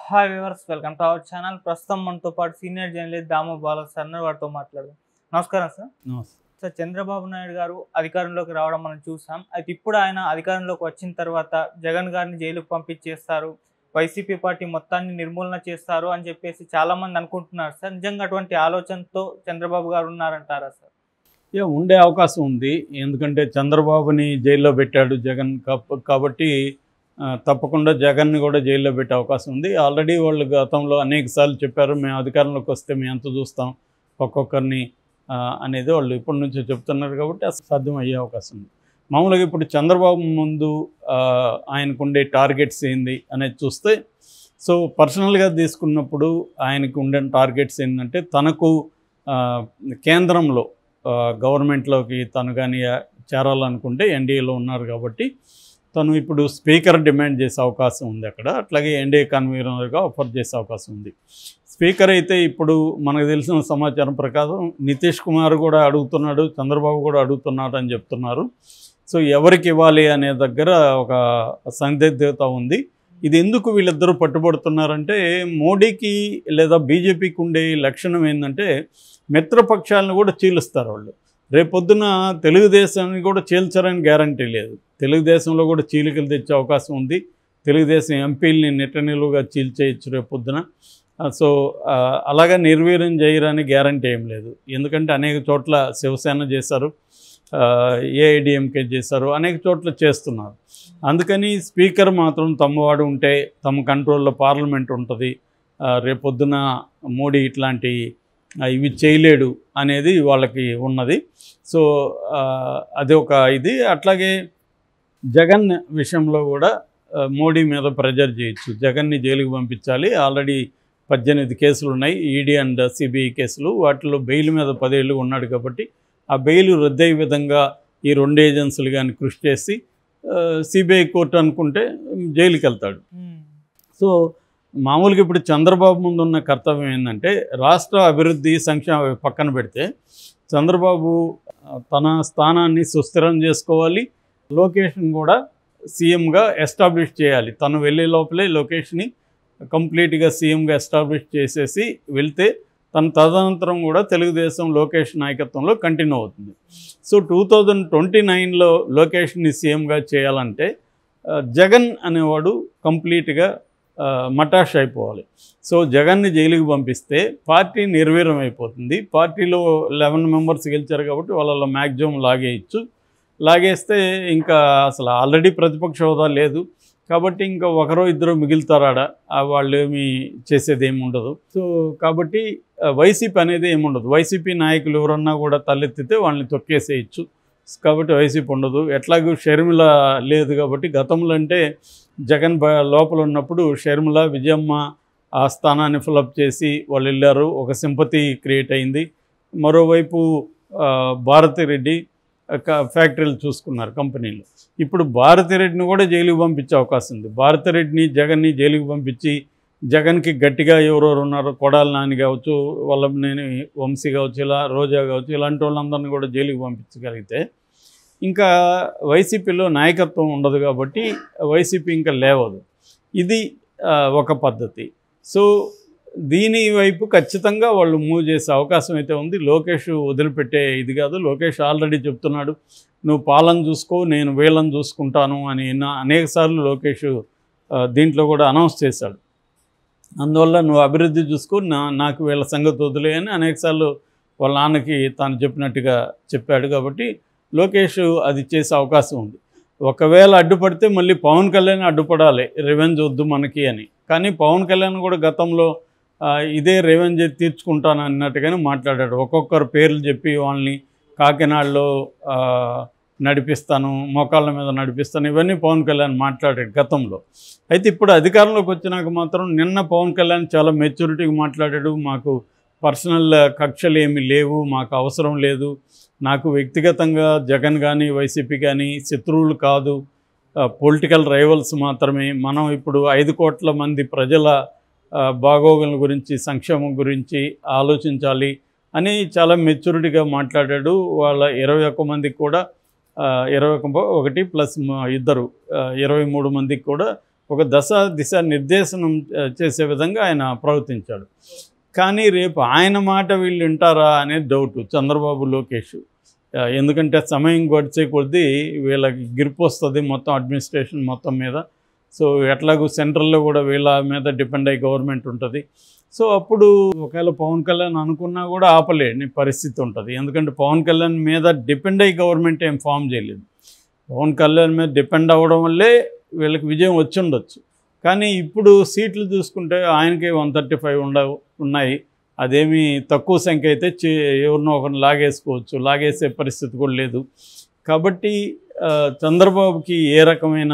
Hi viewers, welcome to our channel. ప్రస్తుతం మనతో పాటు సీనియర్ జర్నలిస్ట్ దాము బాల సార్ వారితో మాట్లాడదాం. నమస్కారం సార్. సార్, చంద్రబాబు నాయుడు గారు అధికారంలోకి రావడం మనం చూసాం. అయితే ఇప్పుడు ఆయన అధికారంలోకి వచ్చిన తర్వాత జగన్ గారిని జైలుకు పంపించేస్తారు, వైసీపీ పార్టీ మొత్తాన్ని నిర్మూలన చేస్తారు అని చెప్పేసి చాలా మంది అనుకుంటున్నారు సార్. నిజంగా అటువంటి ఆలోచనతో చంద్రబాబు గారు ఉన్నారంటారా సార్? ఉండే అవకాశం ఉంది. ఎందుకంటే చంద్రబాబుని జైల్లో పెట్టాడు జగన్ కాబట్టి తప్పకుండా జగన్ని కూడా జైల్లో పెట్టే అవకాశం ఉంది. ఆల్రెడీ వాళ్ళు గతంలో అనేకసార్లు చెప్పారు, మేము అధికారంలోకి వస్తే మేము ఎంత చూస్తాం ఒక్కొక్కరిని అనేది వాళ్ళు ఇప్పటి నుంచో చెప్తున్నారు. కాబట్టి అసలు సాధ్యం అయ్యే అవకాశం ఉంది. మామూలుగా ఇప్పుడు చంద్రబాబు ముందు ఆయనకుండే టార్గెట్స్ ఏంది అనేది చూస్తే, సో పర్సనల్గా తీసుకున్నప్పుడు ఆయనకు ఉండే టార్గెట్స్ ఏంటంటే తనకు కేంద్రంలో గవర్నమెంట్లోకి తను కానీ చేరాలనుకుంటే ఎన్డీఏలో ఉన్నారు కాబట్టి తను ఇప్పుడు స్పీకర్ డిమాండ్ చేసే అవకాశం ఉంది అక్కడ. అట్లాగే ఎన్డీఏ కన్వీనర్గా ఆఫర్ చేసే అవకాశం ఉంది. స్పీకర్ అయితే ఇప్పుడు మనకు తెలిసిన సమాచారం ప్రకారం నితీష్ కుమార్ కూడా అడుగుతున్నాడు, చంద్రబాబు కూడా అడుగుతున్నాడు అని చెప్తున్నారు. సో ఎవరికి ఇవ్వాలి అనే దగ్గర ఒక సందిగ్ధత ఉంది. ఇది ఎందుకు వీళ్ళిద్దరూ పట్టుబడుతున్నారంటే, మోడీకి లేదా బీజేపీకి ఉండే లక్షణం ఏంటంటే మిత్రపక్షాలను కూడా చీలుస్తారు వాళ్ళు. రేపొద్దున తెలుగుదేశాన్ని కూడా చీల్చరని గ్యారంటీ లేదు. తెలుగుదేశంలో కూడా చీలికలు తెచ్చే అవకాశం ఉంది. తెలుగుదేశం ఎంపీలని నిట్టనిలువుగా చీల్చేయచ్చు రేపొద్దున. సో అలాగా నిర్వీర్యం చేయరని గ్యారంటీ ఏం లేదు. ఎందుకంటే అనేక చోట్ల శివసేన చేశారు, ఏఐడిఎంకే చేశారు, అనేక చోట్ల చేస్తున్నారు. అందుకని స్పీకర్ మాత్రం తమవాడు ఉంటే తమ కంట్రోల్లో పార్లమెంట్ ఉంటుంది, రేపొద్దున మోడీ ఇట్లాంటి ఇవి చేయలేడు అనేది వాళ్ళకి ఉన్నది. సో అది ఒక ఇది. అట్లాగే జగన్ విషయంలో కూడా మోడీ మీద ప్రెజర్ చేయొచ్చు, జగన్ని జైలుకి పంపించాలి. ఆల్రెడీ 18 కేసులు ఉన్నాయి, ఈడీ అండ్ సిబిఐ కేసులు. వాటిలో బెయిల్ మీద 10 ఏళ్ళు ఉన్నాడు కాబట్టి ఆ బెయిల్ రద్దయ్యే విధంగా ఈ 2 ఏజెన్సీలు కానీ కృషి చేసి సిబిఐ కోర్టు అనుకుంటే జైలుకి వెళ్తాడు. సో మామూలుగా ఇప్పుడు చంద్రబాబు ముందు ఉన్న కర్తవ్యం ఏంటంటే, రాష్ట్ర అభివృద్ధి సంక్షేమ పక్కన పెడితే చంద్రబాబు తన స్థానాన్ని సుస్థిరం చేసుకోవాలి, లొకేషన్ కూడా సీఎంగా ఎస్టాబ్లిష్ చేయాలి. తను వెళ్ళే లోపలే లొకేషన్ని కంప్లీట్గా సీఎంగా ఎస్టాబ్లిష్ చేసేసి వెళ్తే తన తదనంతరం కూడా తెలుగుదేశం లోకేష్ నాయకత్వంలో కంటిన్యూ అవుతుంది. సో 2029లో లోకేష్ని సీఎంగా చేయాలంటే జగన్ అనేవాడు కంప్లీట్గా మటాష్ అయిపోవాలి. సో జగన్ని జైలుకి పంపిస్తే పార్టీ నిర్వీర్యం అయిపోతుంది. పార్టీలో 11 మెంబర్స్ గెలిచారు కాబట్టి వాళ్ళలో మ్యాక్సిమం లాగేయచ్చు. లాగేస్తే ఇంకా అసలు ఆల్రెడీ ప్రతిపక్ష హోదా లేదు కాబట్టి ఇంకా ఒకరో ఇద్దరు మిగులుతారాడ, వాళ్ళు ఏమీ చేసేది ఏమి ఉండదు. సో కాబట్టి వైసీపీ అనేది ఏముండదు. వైసీపీ నాయకులు ఎవరన్నా కూడా తలెత్తితే వాళ్ళని తొక్కేసేయచ్చు. కాబట్టి వైసీపీ ఉండదు. ఎట్లాగూ షర్మిల లేదు కాబట్టి, గతంలో అంటే జగన్ లోపల ఉన్నప్పుడు షర్మిల, విజయమ్మ ఆ స్థానాన్ని ఫిలప్ చేసి వాళ్ళు వెళ్ళారు, ఒక సింపతి క్రియేట్ అయింది. మరోవైపు భారతిరెడ్డి ఫ్యాక్టరీలు చూసుకున్నారు కంపెనీలు. ఇప్పుడు భారతిరెడ్డిని కూడా జైలుకి పంపించే అవకాశం ఉంది. భారతిరెడ్డిని జగన్ని జైలుకి పంపించి జగన్కి గట్టిగా ఎవరెవరు ఉన్నారో, కొడాలి నాని కావచ్చు, వల్లభనేని వంశీ కావచ్చు, ఇలా రోజా కావచ్చు, ఇలాంటి వాళ్ళందరినీ కూడా జైలుకి పంపించగలిగితే ఇంకా వైసీపీలో నాయకత్వం ఉండదు కాబట్టి వైసీపీ ఇంకా లేవదు. ఇది ఒక పద్ధతి. సో దీని వైపు ఖచ్చితంగా వాళ్ళు మూవ్ చేసే అవకాశం అయితే ఉంది. లోకేష్ వదిలిపెట్టే ఇది కాదు. లోకేష్ ఆల్రెడీ చెప్తున్నాడు, నువ్వు పాలన చూసుకో, నేను వీళ్ళని చూసుకుంటాను అని అనేకసార్లు లోకేష్ దీంట్లో కూడా అనౌన్స్ చేశాడు. అందువల్ల నువ్వు అభివృద్ధి చూసుకో, నాకు వీళ్ళ సంగతి వదిలే అని అనేకసార్లు వాళ్ళ నాన్నకి తాను చెప్పినట్టుగా చెప్పాడు. కాబట్టి లోకేష్ అది చేసే అవకాశం ఉంది. ఒకవేళ అడ్డుపడితే మళ్ళీ పవన్ కళ్యాణ్ అడ్డుపడాలి, రివెంజ్ వద్దు మనకి అని. కానీ పవన్ కళ్యాణ్ కూడా గతంలో ఇదే రివెంజ్ తీర్చుకుంటాను అన్నట్టుగానే మాట్లాడాడు. ఒక్కొక్కరు పేర్లు చెప్పి వాళ్ళని కాకినాడలో నడిపిస్తాను, మోకాళ్ళ మీద నడిపిస్తాను, ఇవన్నీ పవన్ కళ్యాణ్ మాట్లాడాడు గతంలో. అయితే ఇప్పుడు అధికారంలోకి వచ్చినాక మాత్రం నిన్న పవన్ కళ్యాణ్ చాలా మెచ్యూరిటీగా మాట్లాడాడు. మాకు పర్సనల్ కక్షలు ఏమీ లేవు, మాకు అవసరం లేదు, నాకు వ్యక్తిగతంగా జగన్ కానీ వైసీపీ కానీ శత్రువులు కాదు, పొలిటికల్ రైవల్స్ మాత్రమే. మనం ఇప్పుడు 5 కోట్ల మంది ప్రజల బాగోగుల గురించి, సంక్షేమం గురించి ఆలోచించాలి అని చాలా మెచ్యూరిటీగా మాట్లాడాడు. వాళ్ళ 21 మందికి కూడా 21 ప్లస్ 2 23 మందికి కూడా ఒక దిశ నిర్దేశనం చేసే విధంగా ఆయన ప్రవర్తించాడు. కానీ రేపు ఆయన మాట వీళ్ళు వింటారా అనేది డౌట్ చంద్రబాబు, లోకేష్. ఎందుకంటే సమయం గడిచే కొద్దీ వీళ్ళకి గిరిపు వస్తుంది మొత్తం అడ్మినిస్ట్రేషన్ మొత్తం మీద. సో ఎట్లాగూ సెంట్రల్లో కూడా వీళ్ళ మీద డిపెండ్ అయ్యి గవర్నమెంట్ ఉంటుంది. సో అప్పుడు ఒకవేళ పవన్ కళ్యాణ్ అనుకున్నా కూడా ఆపలేని పరిస్థితి ఉంటుంది. ఎందుకంటే పవన్ కళ్యాణ్ మీద డిపెండ్ అయ్యి గవర్నమెంట్ ఏం ఫామ్ చేయలేదు. పవన్ కళ్యాణ్ మీద డిపెండ్ అవ్వడం వల్లే వీళ్ళకి విజయం వచ్చి ఉండొచ్చు. కానీ ఇప్పుడు సీట్లు చూసుకుంటే ఆయనకి 135 ఉన్నాయి. అదేమీ తక్కువ సంఖ్య అయితే ఎవరినో ఒకరిని లాగేసుకోవచ్చు, లాగేసే పరిస్థితి కూడా లేదు. కాబట్టి చంద్రబాబుకి ఏ రకమైన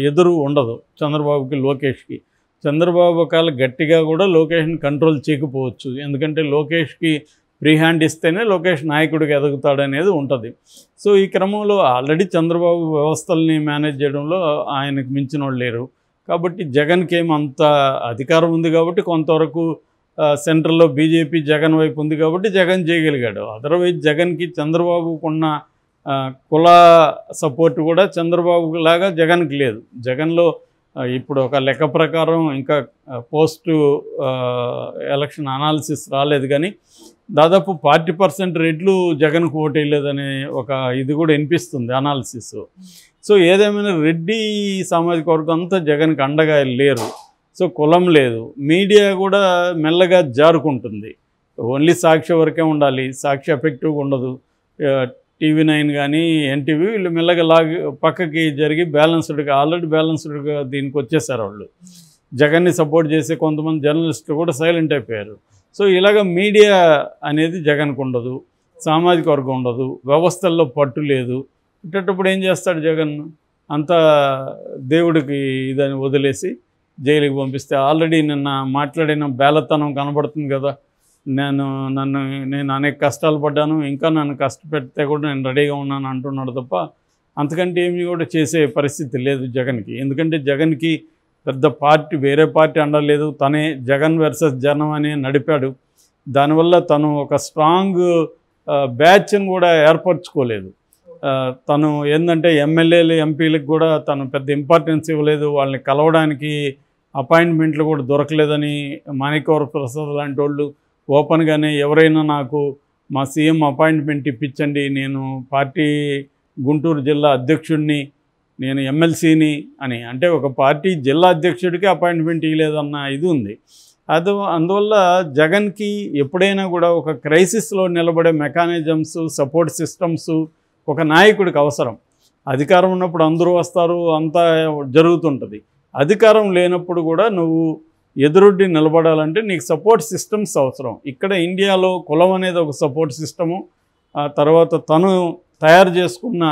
ఎదురు ఉండదు. చంద్రబాబుకి, లోకేష్కి. చంద్రబాబు ఒకవేళ గట్టిగా కూడా లోకేష్ని కంట్రోల్ చేయకపోవచ్చు. ఎందుకంటే లోకేష్కి ఫ్రీ హ్యాండ్ ఇస్తేనే లోకేష్ నాయకుడికి ఎదుగుతాడనేది ఉంటుంది. సో ఈ క్రమంలో ఆల్రెడీ చంద్రబాబు వ్యవస్థల్ని మేనేజ్ చేయడంలో ఆయనకు మించిన వాళ్ళు లేరు. కాబట్టి జగన్కి ఏమంత అధికారం ఉంది కాబట్టి కొంతవరకు సెంట్రల్లో బీజేపీ జగన్ వైపు ఉంది కాబట్టి జగన్ చేయగలిగాడు. అదర్వైజ్ జగన్కి చంద్రబాబుకున్న కుల సపోర్ట్ కూడా చంద్రబాబు లాగా జగన్కి లేదు. జగన్లో ఇప్పుడు ఒక లెక్క ప్రకారం ఇంకా పోస్ట్ ఎలక్షన్ అనాలిసిస్ రాలేదు, కానీ దాదాపు 40% రెడ్లు జగన్కు ఓటు వేయలేదనే ఒక ఇది కూడా వినిపిస్తుంది అనాలిసిస్. సో ఏదేమైనా రెడ్డి సామాజిక వర్గం అంతా జగన్కి అండగా లేరు. సో కులం లేదు. మీడియా కూడా మెల్లగా జారుకుంటుంది. ఓన్లీ సాక్షి వరకే ఉండాలి, సాక్షి ఎఫెక్టివ్గా ఉండదు. TV9 కానీ ఎన్టీవీ వీళ్ళు మెల్లగా పక్కకి జరిగి బ్యాలెన్స్డ్గా ఆల్రెడీ బ్యాలెన్స్డ్గా దీనికి వచ్చేసారు వాళ్ళు. జగన్ని సపోర్ట్ చేసే కొంతమంది జర్నలిస్టులు కూడా సైలెంట్ అయిపోయారు. సో ఇలాగ మీడియా అనేది జగన్కు ఉండదు, సామాజిక వర్గం ఉండదు, వ్యవస్థల్లో పట్టు లేదు. ఇట్టప్పుడు ఏం చేస్తాడు జగన్? అంతా దేవుడికి ఇదని వదిలేసి జైలుకి పంపిస్తే ఆల్రెడీ నిన్న మాట్లాడిన బేలతనం కనబడుతుంది కదా. నేను అనేక కష్టాలు పడ్డాను, ఇంకా నన్ను కష్టపెడితే కూడా నేను రెడీగా ఉన్నాను అంటున్నాడు తప్ప అంతకంటే ఏమి కూడా చేసే పరిస్థితి లేదు జగన్కి. ఎందుకంటే జగన్కి పెద్ద పార్టీ, వేరే పార్టీ అండలేదు. తనే జగన్ వర్సెస్ జనం అని నడిపాడు. దానివల్ల తను ఒక స్ట్రాంగ్ బ్యాచ్ని కూడా ఏర్పరచుకోలేదు. తను ఏంటంటే ఎమ్మెల్యేలు, ఎంపీలకు కూడా తను పెద్ద ఇంపార్టెన్స్ ఇవ్వలేదు. వాళ్ళని కలవడానికి అపాయింట్మెంట్లు కూడా దొరకలేదని మాణిక్యవర ప్రసాద్ లాంటి వాళ్ళు ఓపెన్గానే ఎవరైనా నాకు మా సీఎం అపాయింట్మెంట్ ఇప్పించండి, నేను పార్టీ గుంటూరు జిల్లా అధ్యక్షుడిని, నేను ఎమ్మెల్సీని అని, అంటే ఒక పార్టీ జిల్లా అధ్యక్షుడికి అపాయింట్మెంట్ ఇవ్వలేదన్న ఇది ఉంది. అందువల్ల జగన్కి ఎప్పుడైనా కూడా ఒక క్రైసిస్లో నిలబడే మెకానిజమ్స్, సపోర్ట్ సిస్టమ్స్ ఒక నాయకుడికి అవసరం. అధికారం ఉన్నప్పుడు అందరూ వస్తారు, అంతా జరుగుతుంటుంది. అధికారం లేనప్పుడు కూడా నువ్వు ఎదురొడ్డి నిలబడాలంటే నీకు సపోర్ట్ సిస్టమ్స్ అవసరం. ఇక్కడ ఇండియాలో కులం అనేది ఒక సపోర్ట్ సిస్టము. తర్వాత తను తయారు చేసుకున్న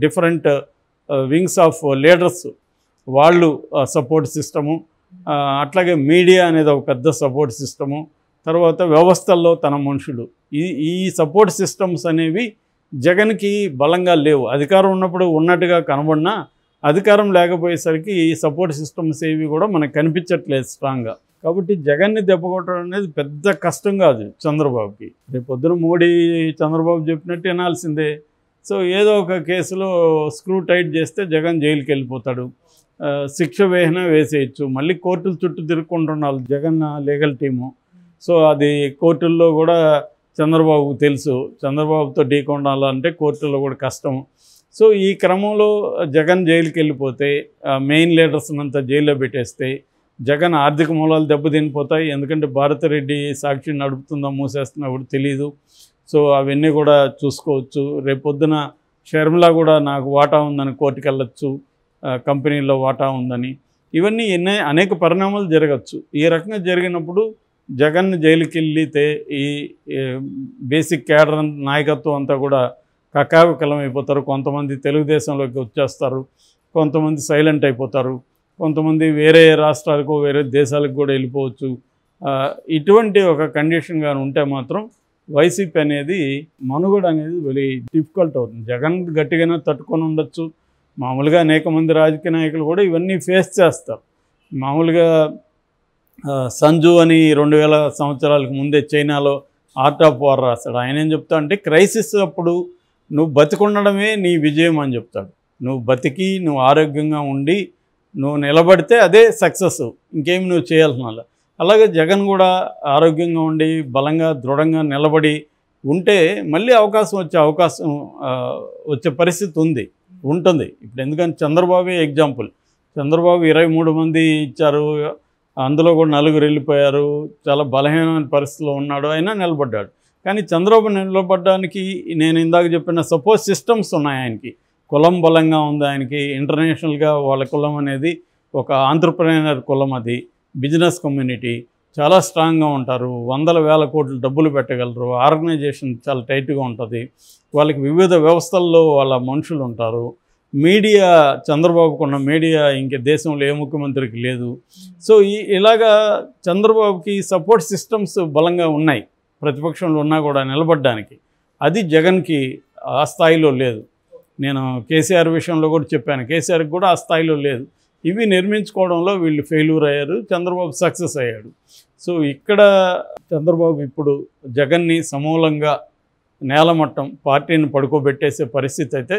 డిఫరెంట్ వింగ్స్ ఆఫ్ లీడర్స్ వాళ్ళు సపోర్ట్ సిస్టము. అట్లాగే మీడియా అనేది ఒక పెద్ద సపోర్ట్ సిస్టము. తర్వాత వ్యవస్థల్లో తన మనుషులు, ఈ సపోర్ట్ సిస్టమ్స్ అనేవి జగన్కి బలంగా లేవు. అధికారం ఉన్నప్పుడు ఉన్నట్టుగా కనబడినా అధికారం లేకపోయేసరికి ఈ సపోర్ట్ సిస్టమ్స్ ఏవి కూడా మనకు కనిపించట్లేదు స్ట్రాంగ్గా. కాబట్టి జగన్ని దెబ్బకొట్టడం అనేది పెద్ద కష్టం కాదు చంద్రబాబుకి. రేపు పొద్దున మోడీ చంద్రబాబు చెప్పినట్టు వినాల్సిందే. సో ఏదో ఒక కేసులో స్క్రూ టైట్ చేస్తే జగన్ జైలుకి వెళ్ళిపోతాడు. శిక్ష వేసేయచ్చు. మళ్ళీ కోర్టుల చుట్టూ తిరుక్కుంటున్నారు జగన్ లీగల్ టీము. సో అది కోర్టుల్లో కూడా చంద్రబాబుకు తెలుసు. చంద్రబాబుతో ఢీకొనాలంటే కోర్టుల్లో కూడా కష్టం. సో ఈ క్రమంలో జగన్ జైలుకి వెళ్ళిపోతే, మెయిన్ లీడర్స్ని అంతా జైల్లో పెట్టేస్తే జగన్ ఆర్థిక మూలాలు దెబ్బతినిపోతాయి. ఎందుకంటే భారతిరెడ్డి సాక్షి నడుపుతుందా మూసేస్తున్నా కూడా తెలియదు. సో అవన్నీ కూడా చూసుకోవచ్చు. రేపొద్దున షర్మిల కూడా నాకు వాటా ఉందని కోర్టుకు వెళ్ళొచ్చు, కంపెనీలో వాటా ఉందని. ఇవన్నీ అనేక పరిణామాలు జరగచ్చు. ఈ రకంగా జరిగినప్పుడు జగన్ జైలుకి వెళ్తే ఈ బేసిక్ క్యాడర్ నాయకత్వం అంతా కూడా కకావికలం అయిపోతారు. కొంతమంది తెలుగుదేశంలోకి వచ్చేస్తారు, కొంతమంది సైలెంట్ అయిపోతారు, కొంతమంది వేరే రాష్ట్రాలకు, వేరే దేశాలకు కూడా వెళ్ళిపోవచ్చు. ఇటువంటి ఒక కండిషన్ కానీ ఉంటే మాత్రం వైసీపీ అనేది మనుగడ అనేది వెరీ డిఫికల్ట్ అవుతుంది. జగన్ గట్టిగానే తట్టుకొని ఉండొచ్చు. మామూలుగా అనేక మంది రాజకీయ నాయకులు కూడా ఇవన్నీ ఫేస్ చేస్తారు. మామూలుగా సంజు అని 2000 సంవత్సరాలకు ముందే చైనాలో ఆర్ట్ ఆఫ్ వార్ రాస్తాడు. ఆయన ఏం చెప్తా అంటే క్రైసిస్ అప్పుడు నువ్వు బతికుండడమే నీ విజయం అని చెప్తాడు. నువ్వు బతికి నువ్వు ఆరోగ్యంగా ఉండి నువ్వు నిలబడితే అదే సక్సెస్, ఇంకేమి నువ్వు చేయాల్సిన. అలాగే జగన్ కూడా ఆరోగ్యంగా ఉండి బలంగా దృఢంగా నిలబడి ఉంటే మళ్ళీ అవకాశం వచ్చే పరిస్థితి ఉంటుంది ఇప్పుడు. ఎందుకంటే చంద్రబాబు ఎగ్జాంపుల్. చంద్రబాబు 23 మంది ఇచ్చారు, అందులో కూడా 4 వెళ్ళిపోయారు, చాలా బలహీనమైన పరిస్థితిలో ఉన్నాడు, అయినా నిలబడ్డాడు. కానీ చంద్రబాబు నిలబడ్డానికి నేను ఇందాక చెప్పిన సపోర్ట్ సిస్టమ్స్ ఉన్నాయి ఆయనకి. కులం బలంగా ఉంది ఆయనకి, ఇంటర్నేషనల్గా వాళ్ళ కులం అనేది ఒక ఆంట్రప్రెన్యూర్ కులం, అది బిజినెస్ కమ్యూనిటీ చాలా స్ట్రాంగ్గా ఉంటారు, వందల వేల కోట్లు డబ్బులు పెట్టగలరు, ఆర్గనైజేషన్ చాలా టైట్గా ఉంటుంది, వాళ్ళకి వివిధ వ్యవస్థల్లో వాళ్ళ మనుషులు ఉంటారు. మీడియా, చంద్రబాబుకున్న మీడియా ఇంక దేశంలో ఏ ముఖ్యమంత్రికి లేదు. సో ఇలాగా చంద్రబాబుకి సపోర్ట్ సిస్టమ్స్ బలంగా ఉన్నాయి, ప్రతిపక్షంలో ఉన్నా కూడా నిలబడడానికి. అది జగన్కి ఆ స్థాయిలో లేదు. నేను కేసీఆర్ విషయంలో కూడా చెప్పాను, కేసీఆర్కి కూడా ఆ స్థాయిలో లేదు. ఇవి నిర్మించుకోవడంలో వీళ్ళు ఫెయిల్యూర్ అయ్యారు, చంద్రబాబు సక్సెస్ అయ్యాడు. సో ఇక్కడ చంద్రబాబు ఇప్పుడు జగన్ని సమూలంగా నేలమట్టం పార్టీని పడుకోబెట్టేసే పరిస్థితి అయితే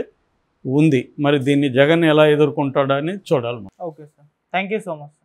ఉంది. మరి దీన్ని జగన్ ఎలా ఎదుర్కొంటాడని చూడాలి. Okay sir, thank you so much.